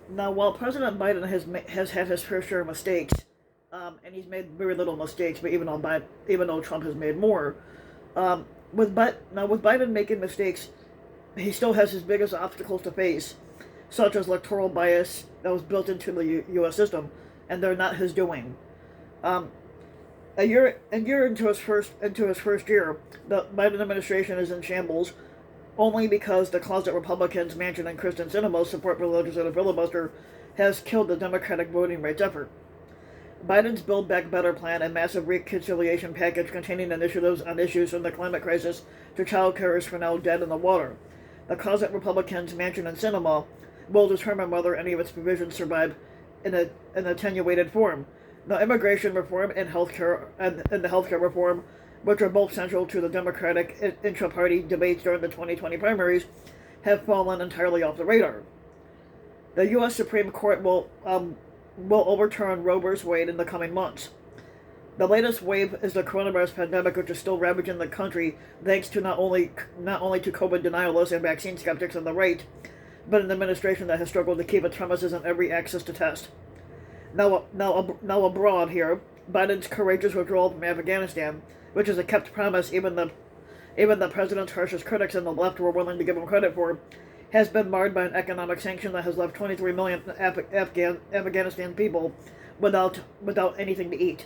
Now, while President Biden has had his fair share of mistakes, and he's made very little mistakes, but even though Trump has made more, um, with Biden making mistakes, he still has his biggest obstacles to face, such as electoral bias that was built into the U.S. system, and they're not his doing. Um, a year into his first year, the Biden administration is in shambles, only because the closet Republicans, Manchin and Kristen Sinema support for the legislative filibuster, has killed the Democratic voting rights effort. Biden's Build Back Better plan and massive reconciliation package containing initiatives on issues from the climate crisis to child care is for now dead in the water. The closet Republicans, Manchin and Sinema, will determine whether any of its provisions survive in an attenuated form. Now, immigration reform and the healthcare reform, which are both central to the Democratic intra-party debates during the 2020 primaries, have fallen entirely off the radar. The U.S. Supreme Court will overturn Roe v. Wade in the coming months. The latest wave is the coronavirus pandemic, which is still ravaging the country, thanks to not only to COVID denialists and vaccine skeptics on the right, but an administration that has struggled to keep its promises on every axis to test. Now abroad here, Biden's courageous withdrawal from Afghanistan, which is a kept promise even the president's harshest critics on the left were willing to give him credit for, has been marred by an economic sanction that has left 23 million Afghanistan people without anything to eat,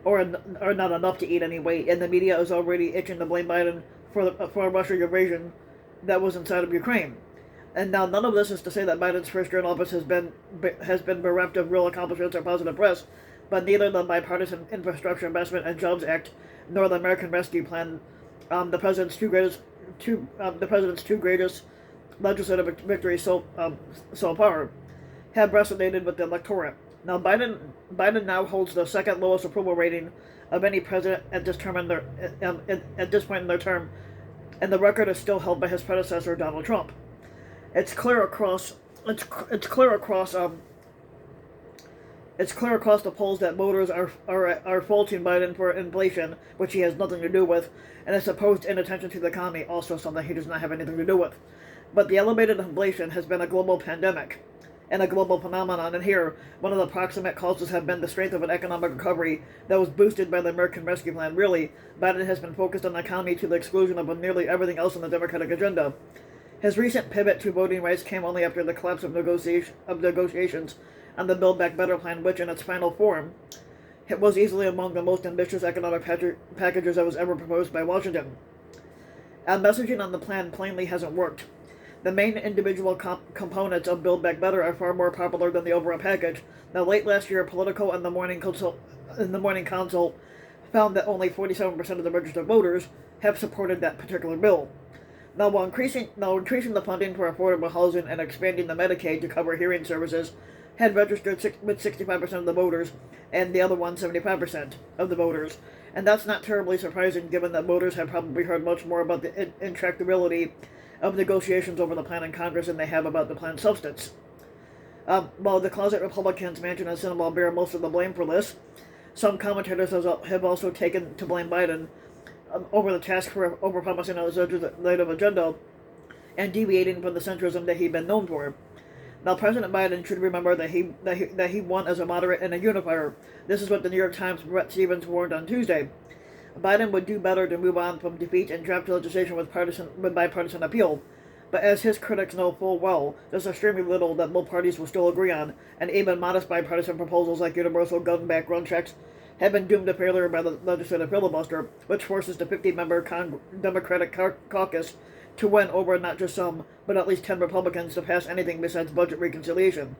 or not enough to eat anyway. And the media is already itching to blame Biden for a Russian invasion that was inside of Ukraine. And now, none of this is to say that Biden's first year in office has been bereft of real accomplishments or positive press, but neither the Bipartisan Infrastructure Investment and Jobs Act nor the American Rescue Plan, the president's two greatest legislative victories so far, have resonated with the electorate. Now, Biden now holds the second lowest approval rating of any president at this point in their term, and the record is still held by his predecessor, Donald Trump. It's clear across the polls that voters are faulting Biden for inflation, which he has nothing to do with, and his supposed inattention to the economy, also something he does not have anything to do with. But the elevated inflation has been a global pandemic and a global phenomenon, and here, one of the proximate causes have been the strength of an economic recovery that was boosted by the American Rescue Plan. Really, Biden has been focused on the economy to the exclusion of nearly everything else on the Democratic agenda. His recent pivot to voting rights came only after the collapse of negotiations on the Build Back Better plan, which, in its final form, it was easily among the most ambitious economic packages that was ever proposed by Washington. And messaging on the plan plainly hasn't worked. The main individual components of Build Back Better are far more popular than the overall package. Now, late last year, Politico and the Morning Consult found that only 47% of the registered voters have supported that particular bill. Now, while increasing the funding for affordable housing and expanding the Medicaid to cover hearing services had registered with 65% of the voters, and the other one 75% of the voters. And that's not terribly surprising, given that voters have probably heard much more about the intractability of negotiations over the plan in Congress than they have about the plan's substance. While the closet Republicans, Manchin and Sinema, bear most of the blame for this, some commentators have also taken to blame Biden over the task for overpromising on his legislative agenda and deviating from the centrism that he'd been known for. Now, President Biden should remember that he won as a moderate and a unifier. This is what the New York Times' Brett Stevens warned on Tuesday. Biden would do better to move on from defeat and draft legislation with bipartisan appeal. But as his critics know full well, there's extremely little that both parties will still agree on, and even modest bipartisan proposals like universal gun background checks have been doomed to failure by the legislative filibuster, which forces the 50-member Democratic caucus to win over not just some, but at least 10 Republicans to pass anything besides budget reconciliation.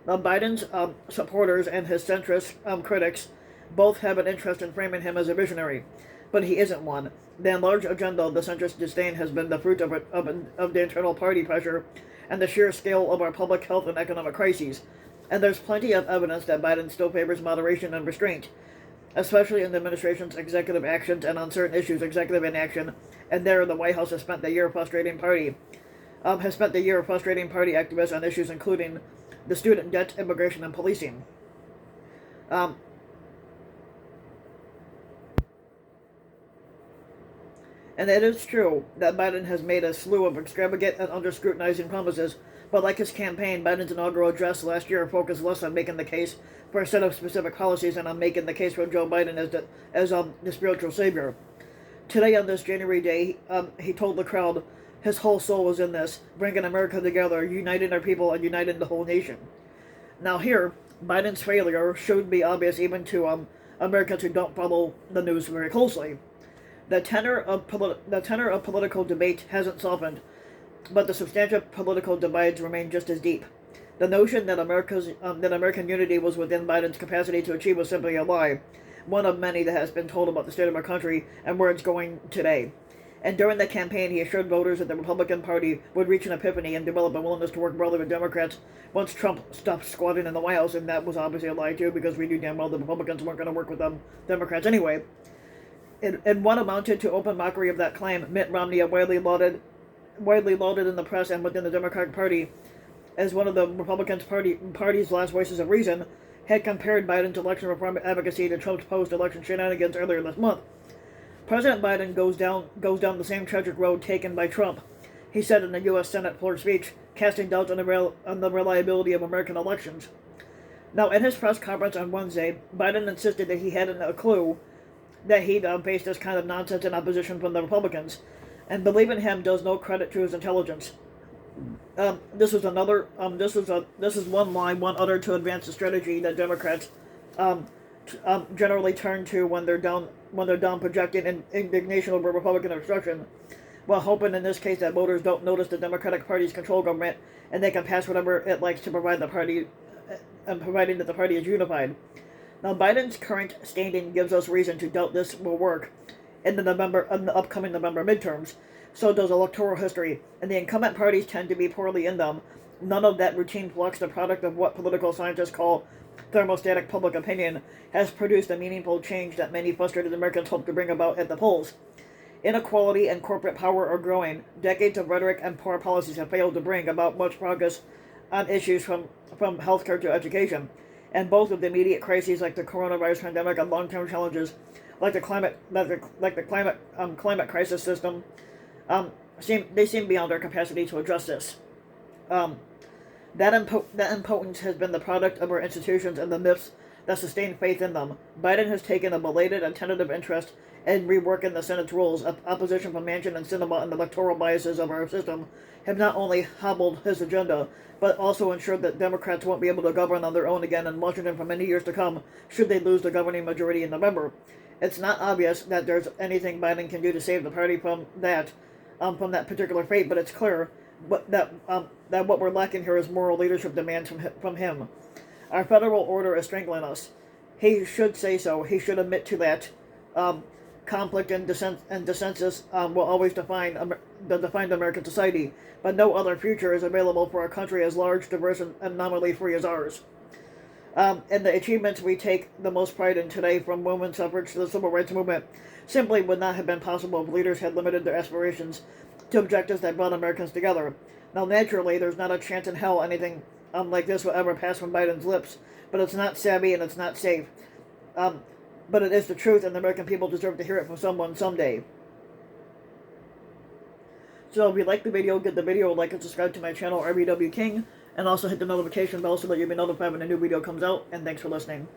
Now, Biden's supporters and his centrist critics both have an interest in framing him as a visionary, but he isn't one. The enlarged agenda of the centrist disdain has been the fruit of the internal party pressure and the sheer scale of our public health and economic crises. And there's plenty of evidence that Biden still favors moderation and restraint, especially in the administration's executive actions and on certain issues, executive inaction. And there, the White House has spent the year frustrating party activists on issues including the student debt, immigration, and policing. Um, And it is true that Biden has made a slew of extravagant and under-scrutinizing promises, But like his campaign, Biden's inaugural address last year focused less on making the case for a set of specific policies and on making the case for Joe Biden as the spiritual savior. Today, on this January day, he told the crowd his whole soul was in this, bringing America together, uniting our people, and uniting the whole nation. Now here, Biden's failure should be obvious even to Americans who don't follow the news very closely. The tenor of political debate hasn't softened, but the substantial political divides remain just as deep. The notion that American unity was within Biden's capacity to achieve was simply a lie, one of many that has been told about the state of our country and where it's going today. And during the campaign, he assured voters that the Republican Party would reach an epiphany and develop a willingness to work broadly with Democrats once Trump stopped squatting in the White House, and that was obviously a lie too, because we knew damn well the Republicans weren't going to work with them Democrats anyway. In what amounted to open mockery of that claim, Mitt Romney, widely lauded in the press and within the Democratic Party as one of the Republican Party's last voices of reason, had compared Biden's election reform advocacy to Trump's post-election shenanigans earlier this month. President Biden goes down the same tragic road taken by Trump, he said in the U.S. Senate floor speech, casting doubts on the reliability of American elections. Now, in his press conference on Wednesday, Biden insisted that he hadn't a clue that he'd faced this kind of nonsense in opposition from the Republicans, and believing him does no credit to his intelligence. This is one line, one uttered to advance the strategy that Democrats generally turn to when they're down projecting indignation over Republican obstruction, while hoping in this case that voters don't notice the Democratic Party's control government and they can pass whatever it likes to provide the party, and providing that the party is unified. Now, Biden's current standing gives us reason to doubt this will work in the upcoming November midterms. So does electoral history, and the incumbent parties tend to be poorly in them. None of that routine flux, the product of what political scientists call thermostatic public opinion, has produced a meaningful change that many frustrated Americans hope to bring about at the polls. Inequality and corporate power are growing. Decades of rhetoric and poor policies have failed to bring about much progress on issues from healthcare to education. And both of the immediate crises like the coronavirus pandemic and long-term challenges like the climate crisis system seem beyond our capacity to address this. That impotence has been the product of our institutions and the myths that sustain faith in them. Biden has taken a belated and tentative interest in reworking the Senate's rules. Opposition from Manchin and Sinema and the electoral biases of our system have not only hobbled his agenda, but also ensured that Democrats won't be able to govern on their own again in Washington for many years to come, should they lose the governing majority in November. It's not obvious that there's anything Biden can do to save the party from that particular fate, but it's clear that what we're lacking here is moral leadership demands from him. Our federal order is strangling us. He should say so. He should admit to that. Conflict and dissensus will always define American society, but no other future is available for a country as large, diverse, and nominally free as ours. And the achievements we take the most pride in today, from women's suffrage to the civil rights movement, simply would not have been possible if leaders had limited their aspirations to objectives that brought Americans together. Now, naturally, there's not a chance in hell anything like this will ever pass from Biden's lips, but it's not savvy and it's not safe. But it is the truth, and the American people deserve to hear it from someone someday. So if you like the video, give the video a like and subscribe to my channel, RBW King, and also hit the notification bell so that you'll be notified when a new video comes out, and thanks for listening.